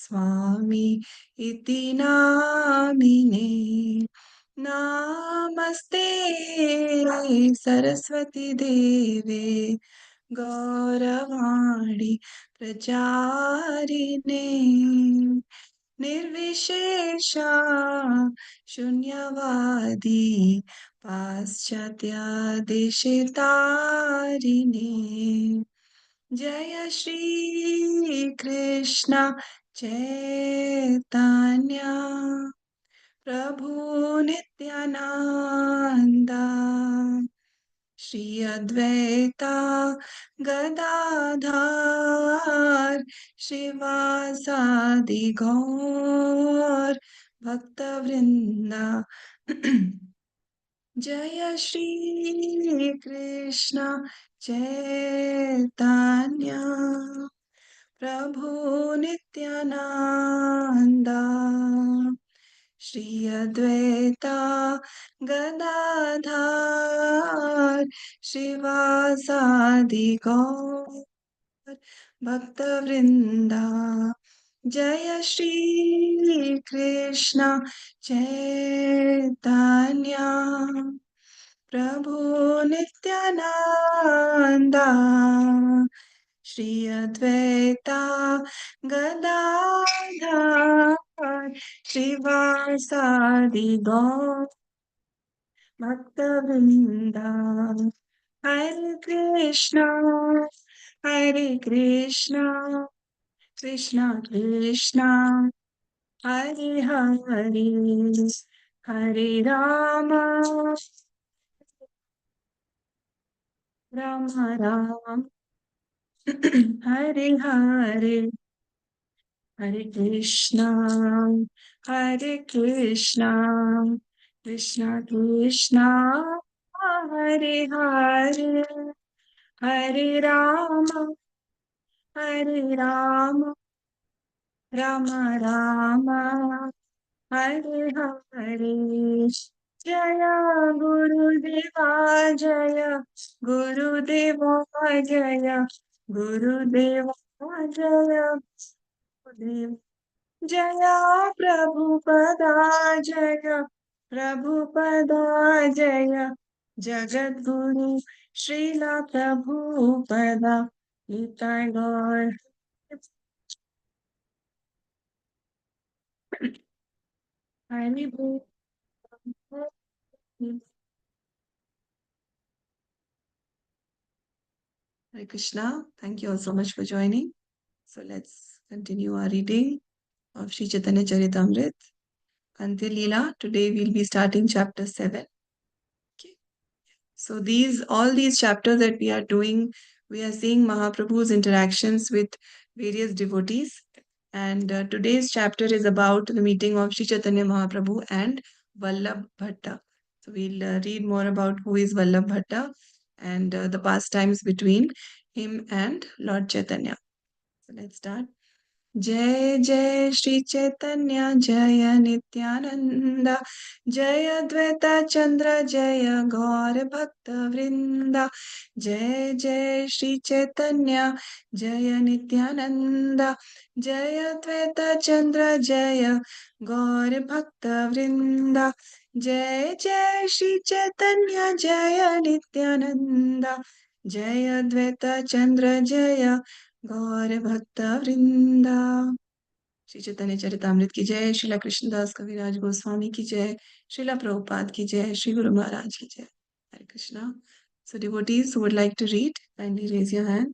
स्वामी इति नामिने। नमस्ते सरस्वती देवे गौरवाणी प्रचारिणे निर्विशेषा शून्यवादी पाश्चात्यादेशितारिणे। जय श्री कृष्ण चैतन्य प्रभु नित्यानंदा श्री अद्वैता गदाधर श्रीवासादि गौर भक्तवृंदा। जय श्री कृष्ण चैतन्य प्रभु नित्यानंदा श्री अद्वैता गदाधर श्रीवासादि गौर भक्तवृंदा। जय श्री कृष्ण चैतन्य प्रभु नित्यानंदा श्री अद्वैता गदाधर श्रीवासादि गौर भक्तवृंदा। हरे कृष्णा कृष्णा कृष्णा हरे हरे हरे राम राम राम हरे हरे हरे कृष्णा कृष्णा कृष्णा हरे हरे हरे राम राम राम हरे हरे। जय गुरुदेवा जय गुरुदेवा जय गुरुदेवा जय गुरुदेव। जय प्रभुपदा जय प्रभुपदा जय जगद्गुरु श्रीला प्रभुपदा गीता गौर। हरि बोल। Hare Krishna. Thank you all so much for joining. So let's continue our reading of Sri Chaitanya Charitamrita. Antya Lila. Today we'll be starting chapter 7. Okay. So all these chapters that we are doing, we are seeing Mahaprabhu's interactions with various devotees. And today's chapter is about the meeting of Sri Chaitanya Mahaprabhu and Vallabh Bhatta. So we'll read more about who is Vallabh Bhatta and the pastimes between him and Lord Chaitanya. So let's start. जय जय श्री चैतन्य जय नित्यानंद जय अद्वैता चंद्र जय गौर भक्त वृंदा। जय जय श्री चैतन्य जय नित्यानंद जय अद्वैता चंद्र जय गौर भक्त वृंदा। जय जय श्री चैतन्य जय नित्यानंद जय अद्वैता चंद्र जय गौर भक्त वृंदा। श्री चैतन्य चरितामृत की जय। श्रीला कृष्णदास कविराज गोस्वामी की जय। श्रीला प्रभुपाद की जय। श्री गुरु महाराज की जय। हरे Krishna. So devotees who would like to read, kindly raise your hand.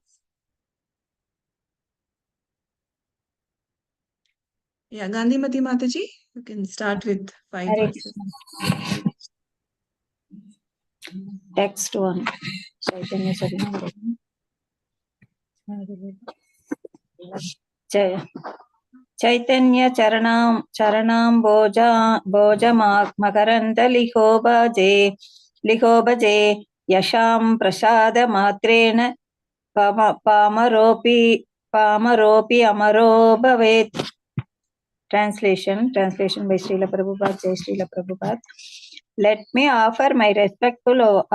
Yeah, Gandhimati Mataji, you can start with 5 verses. Text 1. Chaitanya Charitamrita. Chaitanya Charanam Boja Makaranda Liho Bhaje Yasham Prasada Matrena Pamaropi Amaro Bhavet. Translation by Srila Prabhupada. Jai Srila Prabhupada. Let me offer my respectful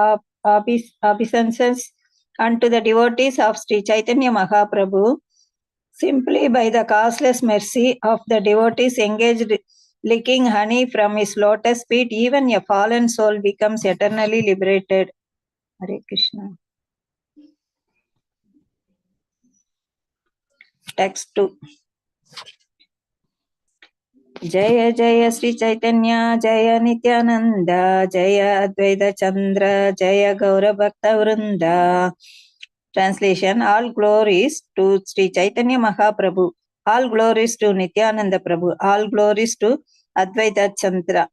obeisances unto the devotees of Sri Chaitanya Mahaprabhu. Simply by the causeless mercy of the devotees engaged licking honey from his lotus feet, even a fallen soul becomes eternally liberated. Hare Krishna. Text 2. जय जय श्री चैतन्य जय नित्यानंद जय अद्वैत चंद्र जय गौर भक्त वृंद. Translation: All glories to Sri Chaitanya Mahaprabhu, all glories to Nityananda Prabhu, all glories to Advaita Chandra,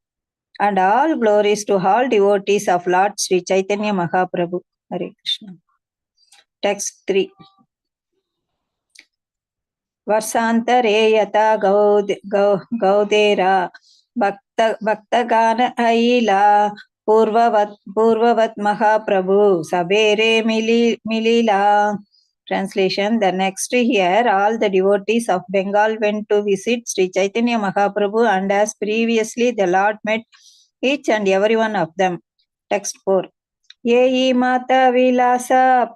and all glories to all devotees of Lord Sri Chaitanya Mahaprabhu. Hare Krishna. Text 3. वर्षान्तरे यथा गौदेरा भक्तगान ऐला पूर्ववत् महाप्रभु सबेरे मिलिला. Translation: The next year, all the devotees of Bengal went to visit Sri Chaitanya Mahaprabhu, and as previously, the Lord met each and every one of them. Text 4. Yehi mata vilasa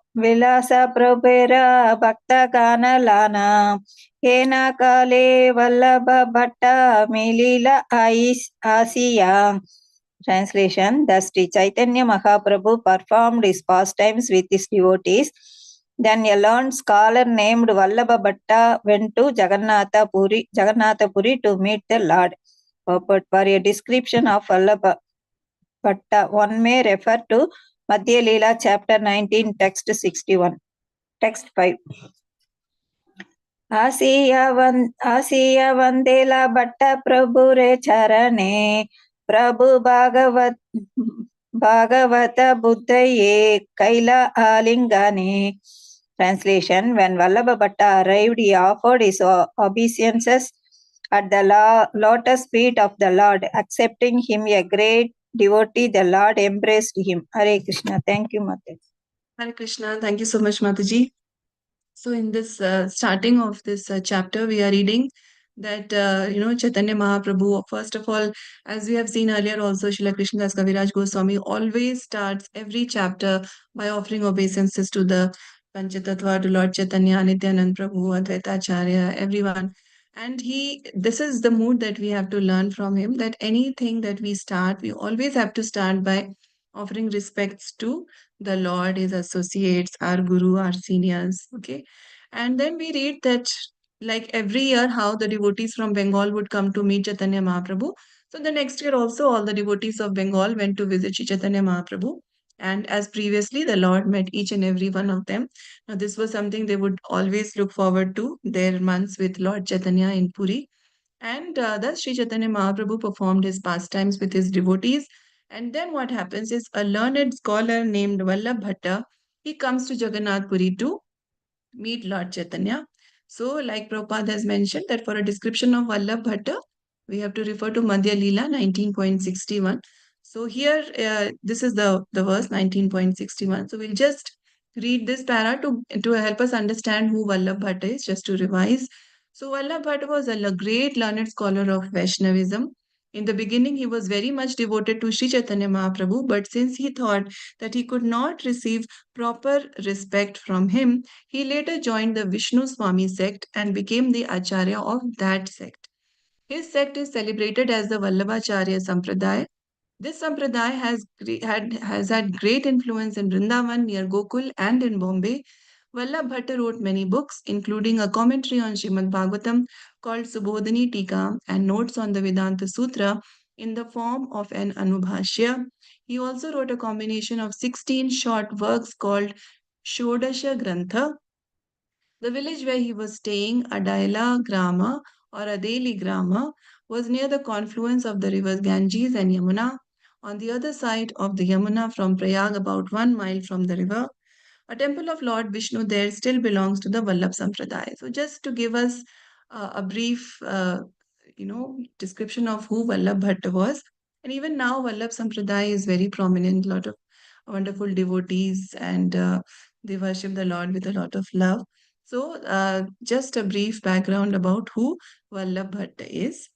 prabhera bhakta kana lana hena kale vallabha bhatta milila asiya. Translation: Thus Sri Chaitanya Mahaprabhu performed his pastimes with his devotees. Then a learned scholar named Vallabha Bhatta went to Jagannathapuri to meet the Lord. But for a description of Vallabha Bhatta, one may refer to Madhya Lila chapter 19, text 61. Text 5. आसिया वंदेला भट्ट प्रभु रे चरणे प्रभु भागवत बुद्धये कैला आलिंगने. Translation: When Vallabha Bhatta arrived, he offered his obeisances at the lotus feet of the Lord. Accepting him a great devotee, the Lord embraced him. Hare Krishna. Thank you, Mataji. Hare Krishna. Thank you so much, Mataji. So in this starting of this chapter, we are reading that, Chaitanya Mahaprabhu, first of all, as we have seen earlier also, Srila Krishnadas Kaviraj Goswami always starts every chapter by offering obeisances to the Panchatattva, to Lord Chaitanya, Nityanand Prabhu, Advaita Acharya, everyone. And this is the mood that we have to learn from him, that anything that we start, we always have to start by offering respects to the Lord, his associates, our Guru, our seniors. Okay. And then we read that, like every year, how the devotees from Bengal would come to meet Chaitanya Mahaprabhu. So the next year also, all the devotees of Bengal went to visit Shri Chaitanya Mahaprabhu. And as previously, the Lord met each and every one of them. Now, this was something they would always look forward to, their months with Lord Chaitanya in Puri. And thus, Sri Chaitanya Mahaprabhu performed his pastimes with his devotees. And then what happens is a learned scholar named Vallabh Bhatta, he comes to Jagannath Puri to meet Lord Chaitanya. So, like Prabhupada has mentioned, that for a description of Vallabh Bhatta, we have to refer to Madhya Lila 19.61. So, here, this is the verse 19.61. So, we'll just read this para to help us understand who Vallabh Bhatta is, just to revise. So, Vallabh Bhatta was a great learned scholar of Vaishnavism. In the beginning, he was very much devoted to Sri Chaitanya Mahaprabhu, but since he thought that he could not receive proper respect from him, he later joined the Vishnu Swami sect and became the Acharya of that sect. His sect is celebrated as the Vallabhacharya Sampradaya. This Sampradaya has had great influence in Vrindavan, near Gokul, and in Bombay. Vallabh Bhatta wrote many books, including a commentary on Srimad Bhagavatam called Subodhini Tika and notes on the Vedanta Sutra in the form of an Anubhashya. He also wrote a combination of 16 short works called Shodasha Grantha. The village where he was staying, Adaila Grama or Adeli Grama, was near the confluence of the rivers Ganges and Yamuna. On the other side of the Yamuna from Prayag, about 1 mile from the river, a temple of Lord Vishnu there still belongs to the Vallabh Sampradaya. So, just to give us a brief, description of who Vallabh Bhatta was, and even now Vallabh Sampradaya is very prominent. A lot of wonderful devotees, and they worship the Lord with a lot of love. So, just a brief background about who Vallabh Bhatta is.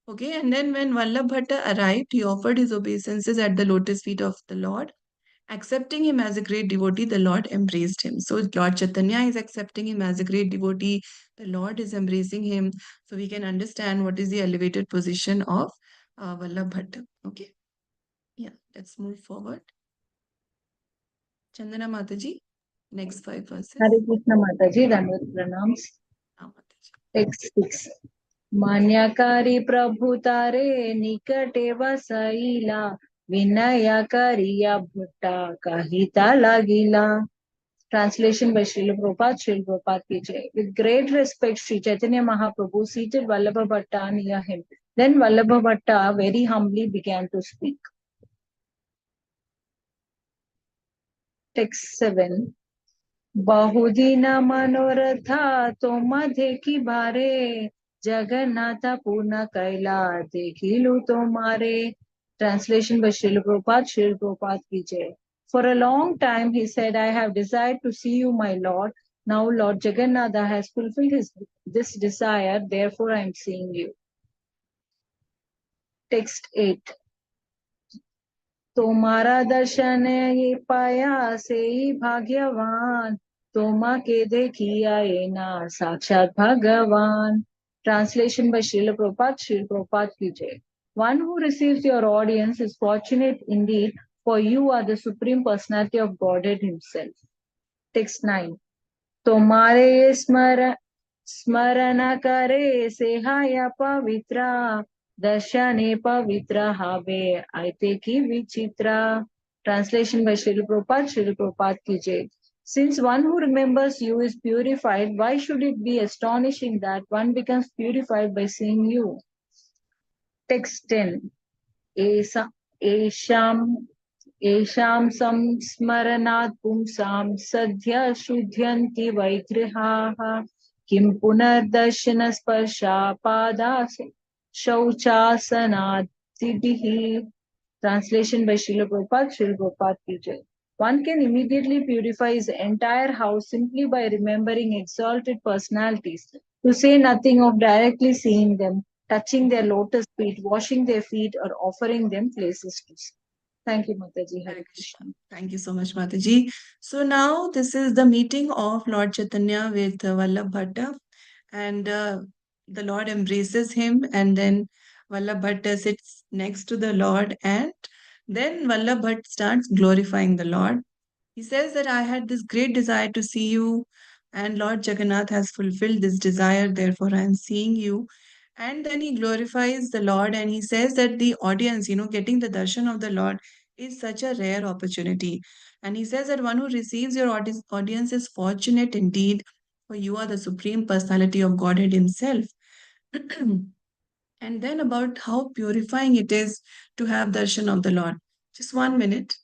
Okay, and then when Vallabh Bhatta arrived, he offered his obeisances at the lotus feet of the Lord. Accepting him as a great devotee, the Lord embraced him. So Lord Chaitanya is accepting him as a great devotee. The Lord is embracing him. So we can understand what is the elevated position of Vallabh Bhatta. Okay. Yeah. Let's move forward. Chandana Mataji, next 5 verses. Hare Krishna Mataji, Dandavat Pranams. Mataji. Text 6. मान्यकारी प्रभु तारे निकटे वसईला विनय करिया भुट्टा कहिता लागिला. Translation by Srila Prabhupada, Srila Prabhupada ki jai. With great respect, Sri Chaitanya Mahaprabhu seated Vallabha Bhatta near him. Then Vallabha Bhatta very humbly began to speak. Text 7. बहुदिन Manoratha तो मधे की बारे जगन्नाथ पूर्ण कैला देखिलु तुम्हारे. Translation by Srila Prabhupada, Srila Prabhupada ki jai. For a long time he said, I have desired to see you, my Lord. Now Lord Jagannatha has fulfilled this desire, therefore I am seeing you. Text 8. तुम्हारा दर्शन ये पाया से ही भाग्यवान तोमा के देखिया ये ना साक्षात भगवान. Translation by Srila Prabhupada, Srila Prabhupada ki jai. One who receives your audience is fortunate indeed, for you are the Supreme Personality of Godhead Himself. Text 9. तुम्हारे स्मरण करे से हाया पवित्रा दर्शने पवित्र हावे आयते की विचित्रा. Translation by Srila Prabhupada, Srila Prabhupada ki jai. Since one who remembers you is purified, why should it be astonishing that one becomes purified by seeing you? Text 10. Esham येषां संस्मरणात् पुंसां सद्य शुध्यन्ति वैगृहाः किं पुनर्दर्शनस्पर्शापादा शौचासनादिभिः. Translation by Srila Prabhupada, Srila Prabhupada ki jai. One can immediately purify his entire house simply by remembering exalted personalities, to say nothing of directly seeing them, touching their lotus feet, washing their feet, or offering them places to sit. Thank you, Mataji. Hare Hare Krishna. Krishna. Thank you so much, Mataji. So now this is the meeting of Lord Chaitanya with Vallabh Bhatta, and the Lord embraces him, and then Vallabh Bhatta sits next to the Lord, and then Vallabh Bhatta starts glorifying the Lord. He says that I had this great desire to see you, and Lord Jagannath has fulfilled this desire, therefore I am seeing you. And then he glorifies the Lord and he says that the audience, getting the darshan of the Lord is such a rare opportunity. And he says that one who receives your audience is fortunate indeed, for you are the Supreme Personality of Godhead Himself. And then about how purifying it is to have darshan of the Lord. Just 1 minute.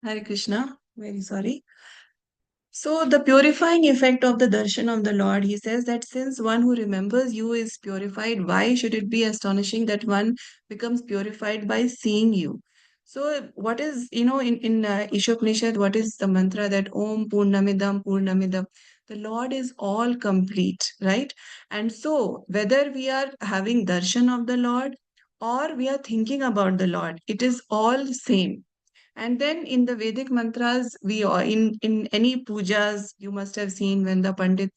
Hare Krishna. Very sorry. So, the purifying effect of the darshan of the Lord, he says that since one who remembers you is purified, why should it be astonishing that one becomes purified by seeing you? So, what is, in Ishopanishad, what is the mantra that Om Purnamidam Purnamidam? The Lord is all complete, right? And so, whether we are having darshan of the Lord or we are thinking about the Lord, it is all same. And then in the Vedic mantras, we are in any pujas, you must have seen when the Pandit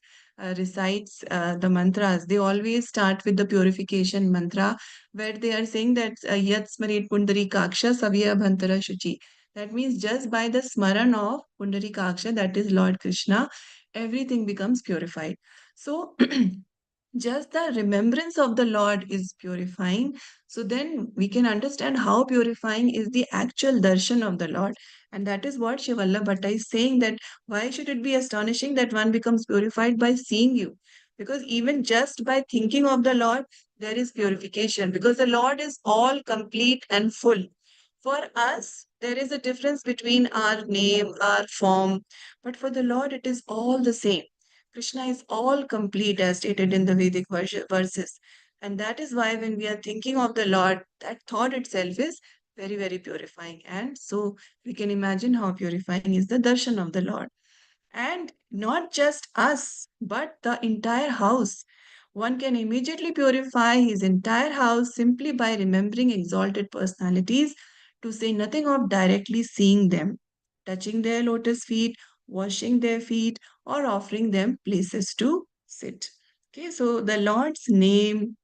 recites the mantras, they always start with the purification mantra, where they are saying that Yat Smarit Pundari Kaksha Savya Bhantara Shuchi. That means just by the smaran of Pundari Kaksha, that is Lord Krishna, everything becomes purified. So just the remembrance of the Lord is purifying. So then we can understand how purifying is the actual darshan of the Lord. And that is what Shivalla Bhatta is saying, that why should it be astonishing that one becomes purified by seeing you? Because even just by thinking of the Lord, there is purification because the Lord is all complete and full. For us, there is a difference between our name, our form, but for the Lord, it is all the same. Krishna is all complete as stated in the Vedic verses. And that is why when we are thinking of the Lord, that thought itself is very, very purifying. And so we can imagine how purifying is the darshan of the Lord. And not just us, but the entire house. One can immediately purify his entire house simply by remembering exalted personalities, to say nothing of directly seeing them, touching their lotus feet, washing their feet, or offering them places to sit. Okay, so the Lord's name,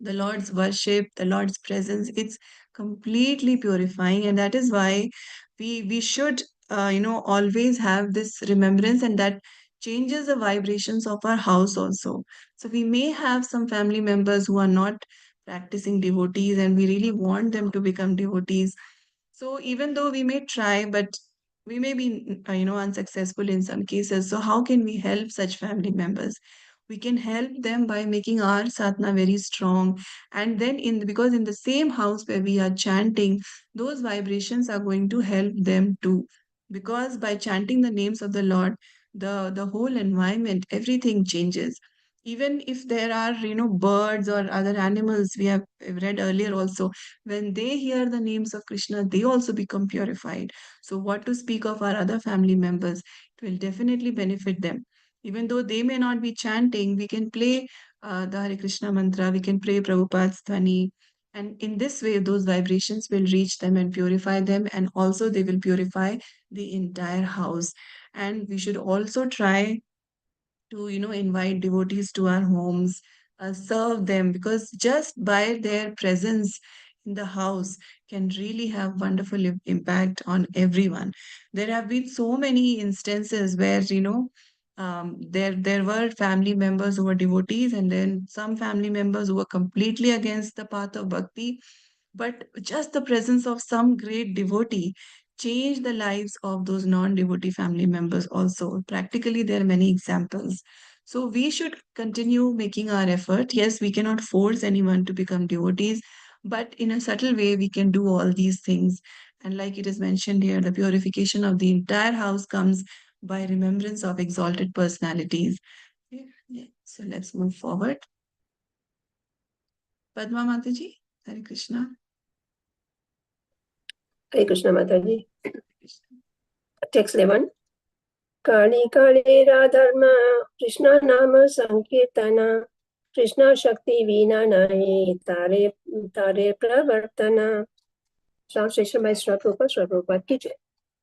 the Lord's worship, the Lord's presence, it's completely purifying. And that is why we should, always have this remembrance, and that changes the vibrations of our house also. So we may have some family members who are not practicing devotees, and we really want them to become devotees. So even though we may try, but we may be, unsuccessful in some cases. So how can we help such family members? We can help them by making our sadhana very strong. And then because in the same house where we are chanting, those vibrations are going to help them too. Because by chanting the names of the Lord, the whole environment, everything changes. Even if there are, birds or other animals, we have read earlier also, when they hear the names of Krishna, they also become purified. So, what to speak of our other family members? It will definitely benefit them. Even though they may not be chanting, we can play the Hare Krishna mantra, we can pray Prabhupada's Dhani. And in this way, those vibrations will reach them and purify them, and also they will purify the entire house. And we should also try to invite devotees to our homes, serve them, because just by their presence in the house can really have wonderful impact on everyone. There have been so many instances where there were family members who were devotees, and then some family members who were completely against the path of bhakti, but just the presence of some great devotee changed the lives of those non-devotee family members also. Practically, there are many examples. So we should continue making our effort. Yes, we cannot force anyone to become devotees, but in a subtle way, we can do all these things. And like it is mentioned here, the purification of the entire house comes by remembrance of exalted personalities. Yeah, yeah. So let's move forward. Padma Mataji, Hare Krishna. Hare Krishna Mataji. Text 11. Kali Kali Radharma Krishna Nama Sankirtana Krishna Shakti Veena Nahi Tare Tare Pravartana. Translation by Sri Prabhupada Ki Jai.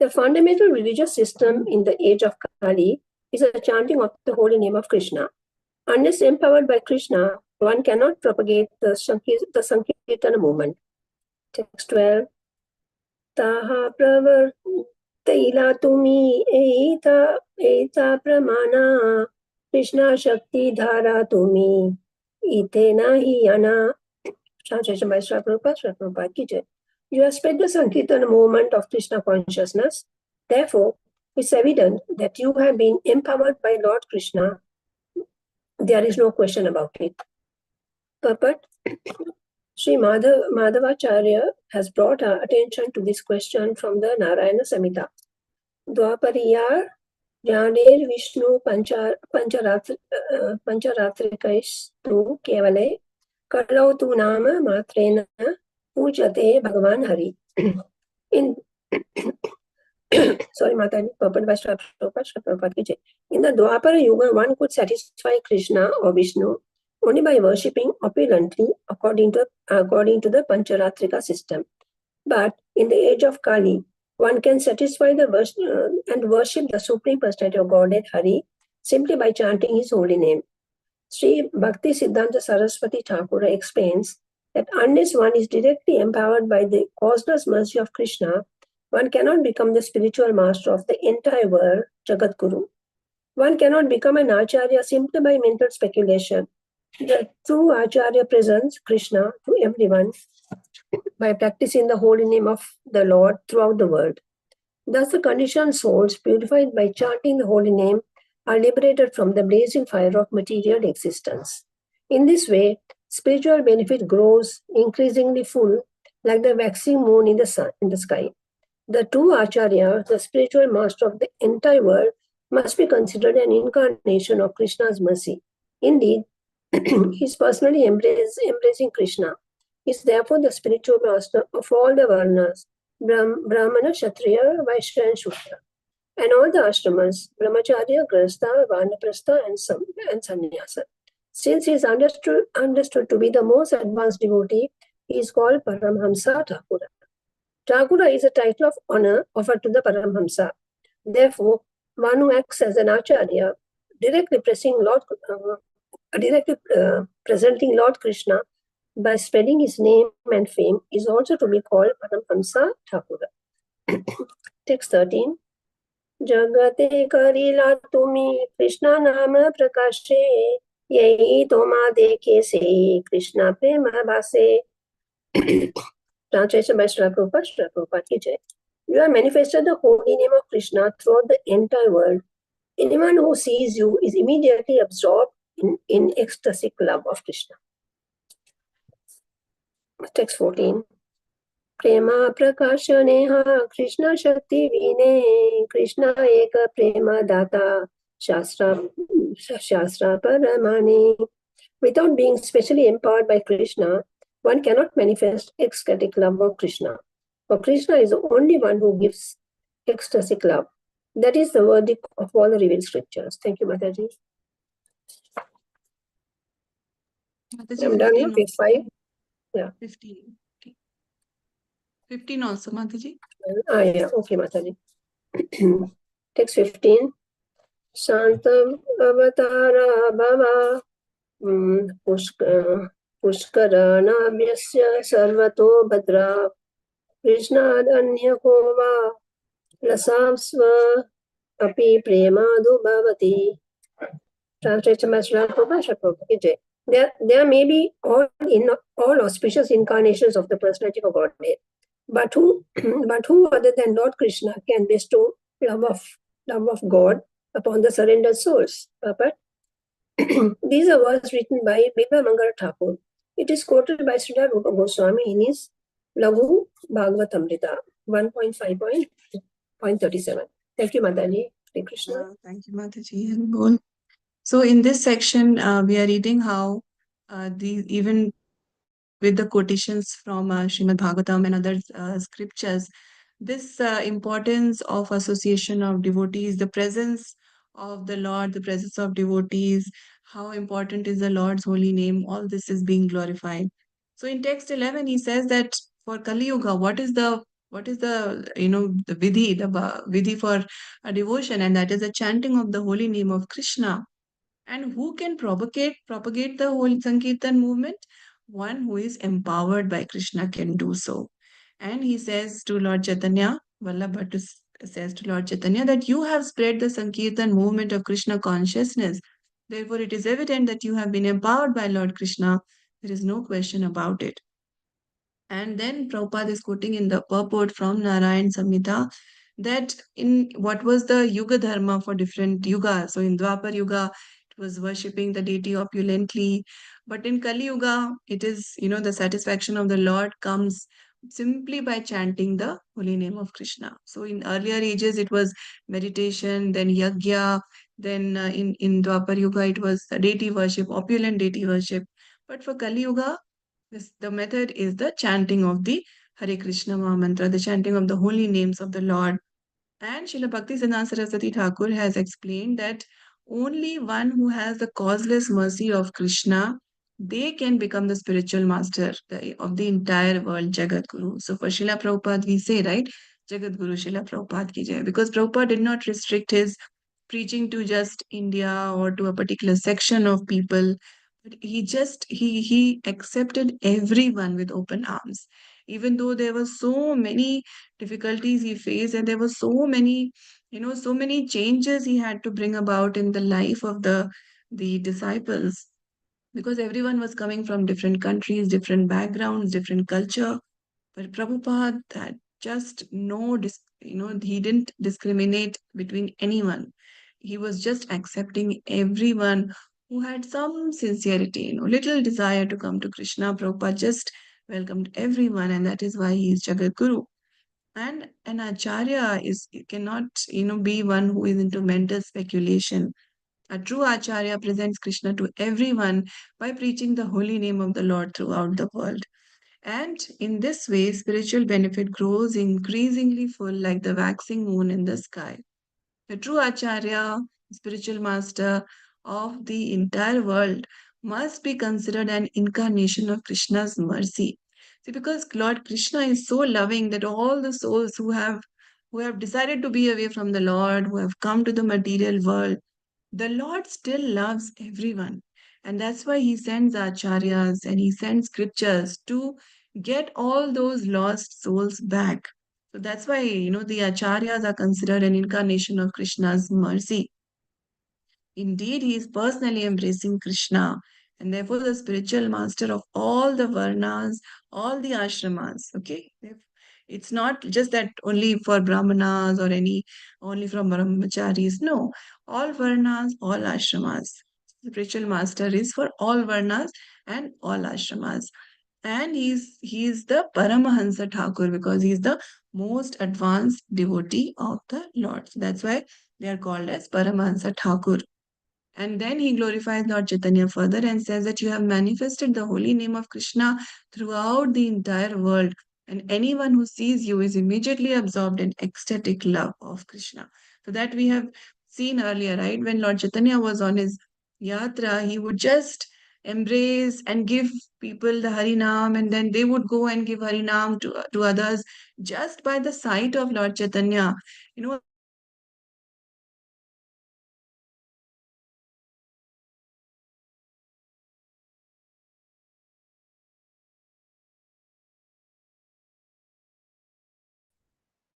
The fundamental religious system in the age of Kali is the chanting of the holy name of Krishna. Unless empowered by Krishna, one cannot propagate the Sankirtana movement. Text 12. Taha pravartaila tumi eta pramana Krishna Shakti dhara tumi itena hi ana. Translation by Sri Prabhupada Ki Jai. You have spread the Sankirtana movement of Krishna consciousness. Therefore, it's evident that you have been empowered by Lord Krishna. There is no question about it. Purport. Sri Madhavacharya has brought our attention to this question from the Narayana Samhita. Dwapariyar ज्ञानेर Vishnu पंचरात्रिकैस्तु केवले कलौ तु नाम मात्रेण पूजते भगवान Hari. In sorry, Mataji, purport by Srila Prabhupada ki jai. In the Dwapara Yuga, one could satisfy Krishna or Vishnu only by worshipping opulently according to the Pancharatrika system. But in the age of Kali, one can satisfy and worship the Supreme Personality of Godhead Hari simply by chanting his holy name. Sri Bhakti Siddhanta Saraswati Thakur explains that unless one is directly empowered by the causeless mercy of Krishna, one cannot become the spiritual master of the entire world, Jagat Guru. One cannot become an Acharya simply by mental speculation. The true Acharya presents Krishna to everyone by practicing the holy name of the Lord throughout the world. Thus, the conditioned souls, purified by chanting the holy name, are liberated from the blazing fire of material existence. In this way, spiritual benefit grows increasingly full, like the waxing moon in the sky. The true Acharya, the spiritual master of the entire world, must be considered an incarnation of Krishna's mercy. Indeed, he is personally embracing Krishna. He is therefore the spiritual master of all the varnas, Brahmana, Kshatriya, Vaishya, and Shudra, and all the ashramas, Brahmacharya, Grahastha, Vanaprastha, and Sannyasa. Since he is understood to be the most advanced devotee, he is called Paramhamsa Thakura. Thakura is a title of honor offered to the Paramhamsa. Therefore, one who acts as an Acharya, directly presenting Lord Krishna by spreading his name and fame, is also to be called Paramhamsa Thakura. Text 13. Jagate karila tumi Krishna nama prakashe yehi toma dekhe se Krishna prema base. Translation by Srila Prabhupada ki jai. You have manifested the holy name of Krishna throughout the entire world. Anyone who sees you is immediately absorbed in ecstatic love of Krishna. Text 14. Prema prakashaneha Krishna Shakti Vine Krishna Eka Prema Data Shastra Paramani. Without being specially empowered by Krishna, one cannot manifest ecstatic love of Krishna. For Krishna is the only one who gives ecstatic love. That is the verdict of all the revealed scriptures. Thank you, Mataji. Mataji, I'm done 15 with page 5. Yeah. 15. 15 also, Mataji. Yeah. Okay, Mataji. Text 15. Shantam avatara bhava pushkaranabhyasya sarvato bhadra krishnadanya kova lasavsva api premadu bhavati. Translation by Srila Prabhupada. There may be all auspicious incarnations of the personality of Godhead, but who other than Lord Krishna can bestow love of God upon the surrendered souls? Papa? These are words written by Bibha Mangala Thakur. It is quoted by Srila Rupa Goswami in his Laghu Bhagavatamrita 1.5.37. Thank you, Mataji. Hare Krishna. Thank you, Mataji. And Bol. So in this section, we are reading how even with the quotations from Srimad Bhagavatam and other scriptures, this importance of association of devotees, the presence of the Lord, the presence of devotees, how important is the Lord's holy name, all this is being glorified. So in text 11, he says that for Kali Yuga, what is the the vidhi for a devotion, and that is the chanting of the holy name of Krishna. And who can propagate the whole Sankirtan movement? One who is empowered by Krishna can do so. And he says to Lord Chaitanya, Vallabha says to Lord Chaitanya that you have spread the Sankirtan movement of Krishna consciousness. Therefore, it is evident that you have been empowered by Lord Krishna. There is no question about it. And then Prabhupada is quoting in the purport from Narayan Samhita that in what was the Yuga Dharma for different yugas. So in Dwapar Yuga, it was worshipping the deity opulently. But in Kali Yuga, it is, the satisfaction of the Lord comes simply by chanting the holy name of Krishna. So in earlier ages, it was meditation, then yajna, then in Dwapar Yuga, it was deity worship, opulent deity worship. But for Kali Yuga, the method is the chanting of the Hare Krishna Maha Mantra, the chanting of the holy names of the Lord. And Srila Bhaktisiddhanta Saraswati Thakur has explained that only one who has the causeless mercy of Krishna, they can become the spiritual master of the entire world, Jagat Guru. So for Srila Prabhupada, we say, right, Jagat Guru Srila Prabhupada ki jai. Because Prabhupada did not restrict his preaching to just India or to a particular section of people, but he accepted everyone with open arms. Even though there were so many difficulties he faced, and there were so many, so many changes he had to bring about in the life of the disciples, because everyone was coming from different countries, different backgrounds, different culture. But Prabhupada had just he didn't discriminate between anyone. He was just accepting everyone who had some sincerity, little desire to come to Krishna. Prabhupada just welcomed everyone, and that is why he is Jagat Guru. And an acharya cannot, be one who is into mental speculation. A true acharya presents Krishna to everyone by preaching the holy name of the Lord throughout the world. And in this way, spiritual benefit grows increasingly full like the waxing moon in the sky. The true acharya, spiritual master of the entire world, must be considered an incarnation of Krishna's mercy. See, because Lord Krishna is so loving that all the souls who have decided to be away from the Lord, who have come to the material world, the Lord still loves everyone. And that's why he sends acharyas and he sends scriptures to get all those lost souls back. So that's why, the acharyas are considered an incarnation of Krishna's mercy. Indeed, he is personally embracing Krishna, and therefore the spiritual master of all the varnas, all the ashramas. Okay, it's not just that only for brahmanas or only from brahmacharis. No, all varnas, all ashramas. Spiritual master is for all varnas and all ashramas. And he's the Paramahansa Thakur, because he's the most advanced devotee of the Lord. So that's why they are called as Paramahansa Thakur. And then he glorifies Lord Chaitanya further and says that you have manifested the holy name of Krishna throughout the entire world. And anyone who sees you is immediately absorbed in ecstatic love of Krishna. So that we have seen earlier, right? When Lord Chaitanya was on his yatra, he would just embrace and give people the Harinam, and then they would go and give Harinam to others just by the sight of Lord Chaitanya.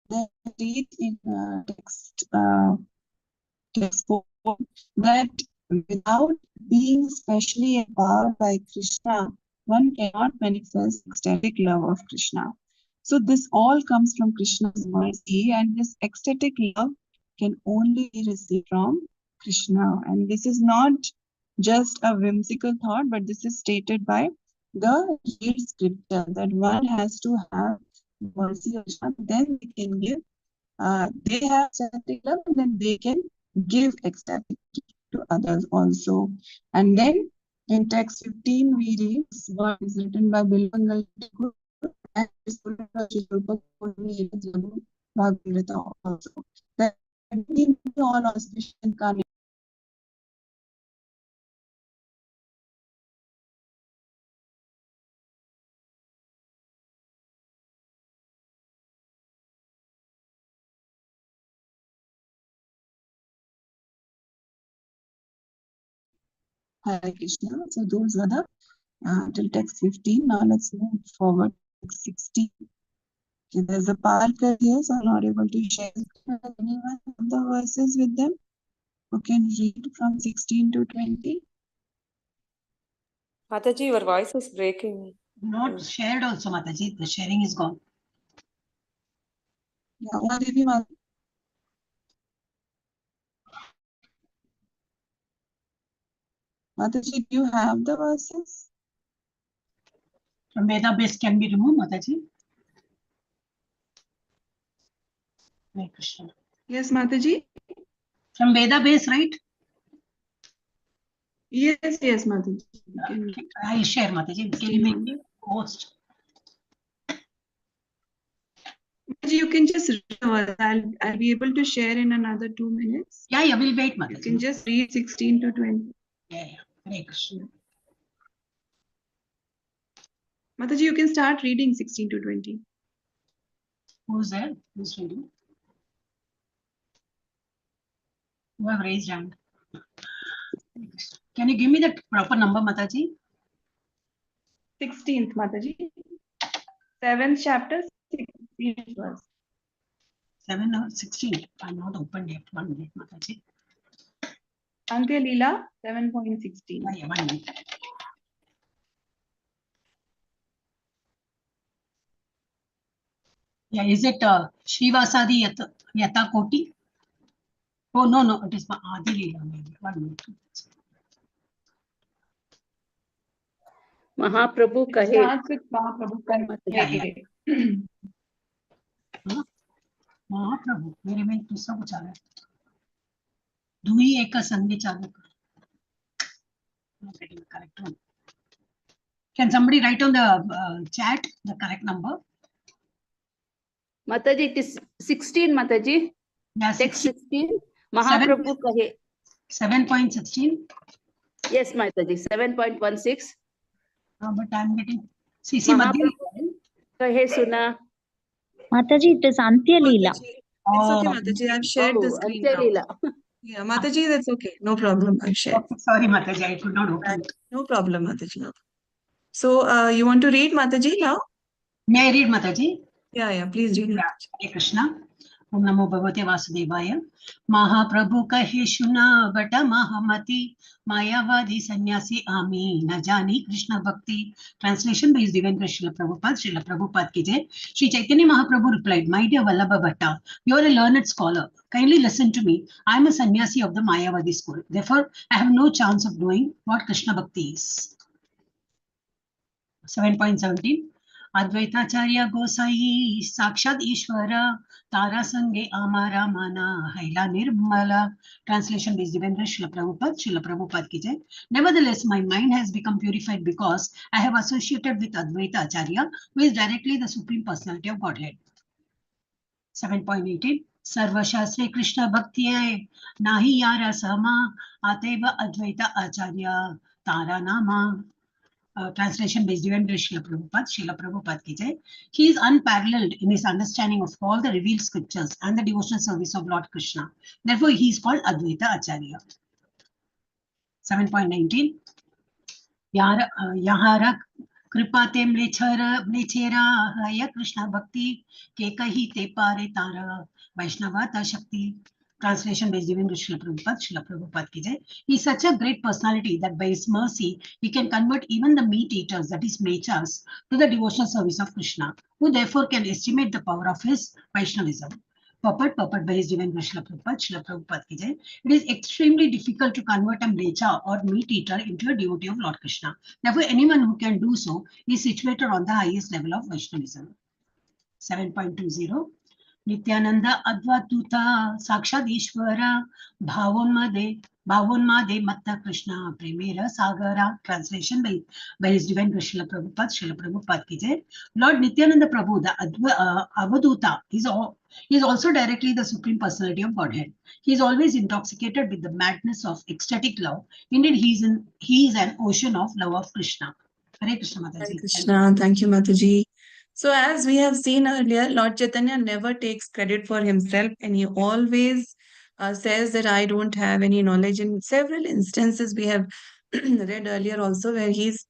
They read in text form that without being specially empowered by Krishna, one cannot manifest ecstatic love of Krishna. So this all comes from Krishna's mercy, and this ecstatic love can only be received from Krishna. And this is not just a whimsical thought, but this is stated by the real scripture that one has to have mercy of Krishna, then they can give. They have ecstatic love, and then they can give ecstatic to others also. And then in text 15, we read this word is written by Bilbangal Guru and is quoted by Sri Rupa Goswami in Jabu Bhagavatamrita also. That being all auspicious incarnation. Hare Krishna. So those were the till text 15. Now let's move forward to text 16. Okay, there's a Parker here, so I'm not able to share. Anyone have the verses with them who can read from 16 to 20? Mataji, your voice is breaking. Not shared also, Mataji. The sharing is gone. Yeah, Uma Devi, Mataji, do you have the verses? From database can be removed, Mataji. Hare Krishna. Yes, Mataji? From Veda base, right? Yes, Mataji. You can I'll share, Mataji. Can stay you make on. me host? Mataji, you can just read the verse. I'll be able to share in another 2 minutes. Yeah, we'll wait, You Mataji. can just read 16 to 20. Yeah. Hare Krishna. Mataji, you can start reading 16 to 20. Who's there? Who's reading? Who have raised hand? Can you give me the proper number, Mataji? 16th, Mataji. 7th chapter, 16th verse. 7 or 16? I'm not opened yet. 1 minute, Mataji. Antya Lila, 7.16. Yeah, 1 minute. Yeah, is it Shrivasadi Yata Koti? Oh, no, it is Adi Lila. Maybe. 1 minute. Mahaprabhu It कहे starts with Mahaprabhu. Yeah. हाँ? महाप्रभु मेरे में दूसरा कुछ आ रहा है दुई एक संधि चालू कर Not getting the correct one. Can somebody write on the chat the correct number? माताजी it is 16 माताजी Yeah, text 16. 16 महाप्रभु कहे 7.16. yes माताजी 7.16 But I'm getting CC महाप्रभु कहे सुना Mataji, it is Antya Lila. It's okay, Mataji. I've shared the screen Antya now. Lila. Yeah, Mataji, that's okay. No problem. I've shared. Okay, sorry, Mataji, I could not open it. No problem, Mataji. No. So, you want to read Mataji now? May I read, Mataji? Yeah, please read. Yeah. Hare Krishna. Om Namo Bhagavate Vasudevaya. Mahaprabhu kahe shuna bata mahamati mayavadi sannyasi ami na jani Krishna bhakti. Translation by His Divine Grace Srila Prabhupada. Srila Prabhupada ki jai. Sri Chaitanya Mahaprabhu replied, My dear Vallabha Bhatta, you are a learned scholar. Kindly listen to me. I am a sannyasi of the Mayavadi school. Therefore, I have no chance of knowing what Krishna bhakti is. 7.17 Advaitacharya Gosai Sakshad Ishvara Tara Sange Amara Mana Haila Nirmala. Translation by Devendra Srila Prabhupada ki jai. Nevertheless, my mind has become purified because I have associated with Advaita Acharya, who is directly the Supreme Personality of Godhead. 7.18 Sarva Shastre Krishna Bhakti Nahi Yara Sama Ateva Advaita Acharya Tara Nama. Translation by Devendra Srila Prabhupada ki jai. He is unparalleled in his understanding of all the revealed scriptures and the devotional service of Lord Krishna. Therefore, he is called Advaita Acharya. 7.19 Yahara Kripate Mlechera Haya Krishna Bhakti Kekahi Te Pare Tara Vaishnavata Shakti. Translation by Devendra Srila Prabhupada ki jai. He is such a great personality that by his mercy, he can convert even the meat eaters, that is mechas, to the devotional service of Krishna, who therefore can estimate the power of his Vaishnavism. Purport by His Divine Grace Srila Prabhupada ki jai. It is extremely difficult to convert a mecha or meat eater into a devotee of Lord Krishna. Therefore, anyone who can do so is situated on the highest level of Vaishnavism. 7.20 Nityananda Advatuta Sakshad Ishvara Bhavonmade Matta Krishna Premiera Sagara. Translation by His Divine Grace Srila Prabhupada ki jai. Lord Nityananda Prabhu, the Avaduta, is also directly the Supreme Personality of Godhead. He is always intoxicated with the madness of ecstatic love. Indeed, he is an ocean of love of Krishna. Hare Krishna, Mataji. Hare Krishna. Thank you, Mataji. So, as we have seen earlier, Lord Chaitanya never takes credit for himself, and he always says that I don't have any knowledge. In several instances, we have read earlier also where he's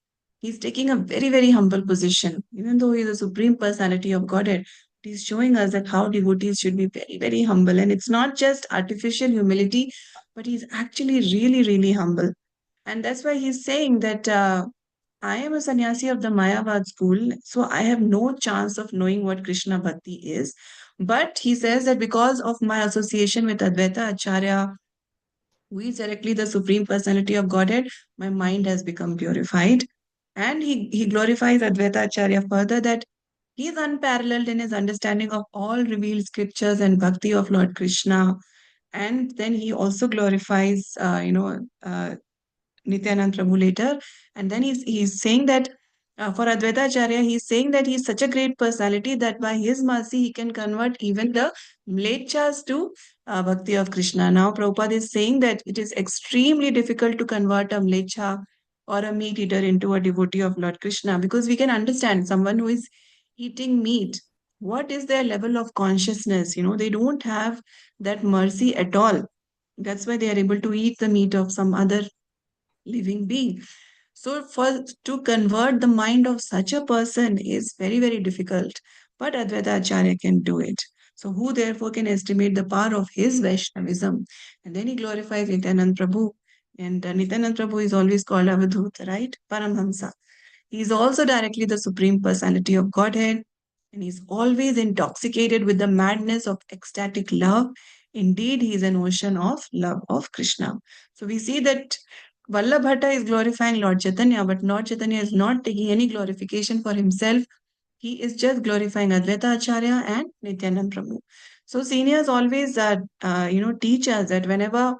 taking a very, very humble position, even though he is the Supreme Personality of Godhead. He's showing us that how devotees should be very, very humble, and it's not just artificial humility, but he's actually really, really humble. And that's why he's saying that I am a sannyasi of the Mayavad school, so I have no chance of knowing what Krishna Bhakti is. But he says that because of my association with Advaita Acharya, who is directly the Supreme Personality of Godhead, my mind has become purified. And he glorifies Advaita Acharya further that He is unparalleled in his understanding of all revealed scriptures and bhakti of Lord Krishna. And then he also glorifies, Nityanand Prabhu later. And then he's saying that for Advaita Acharya, he's saying that he's such a great personality that by his mercy, he can convert even the mlechas to bhakti of Krishna. Now, Prabhupada is saying that it is extremely difficult to convert a mlecha or a meat eater into a devotee of Lord Krishna, because we can understand someone who is eating meat. What is their level of consciousness? They don't have that mercy at all. That's why they are able to eat the meat of some other living being. So for to convert the mind of such a person is very, very difficult. But Advaita Acharya can do it. So who therefore can estimate the power of his Vaishnavism? And then he glorifies Nityanand Prabhu. And Nityanand Prabhu is always called Avadhuta, right? Paramhamsa. He is also directly the Supreme Personality of Godhead, and he is always intoxicated with the madness of ecstatic love. Indeed, he is an ocean of love of Krishna. So we see that Vallabhata is glorifying Lord Chaitanya, but Lord Chaitanya is not taking any glorification for himself. He is just glorifying Advaita Acharya and Nityanand Prabhu. So seniors always, teach us that whenever,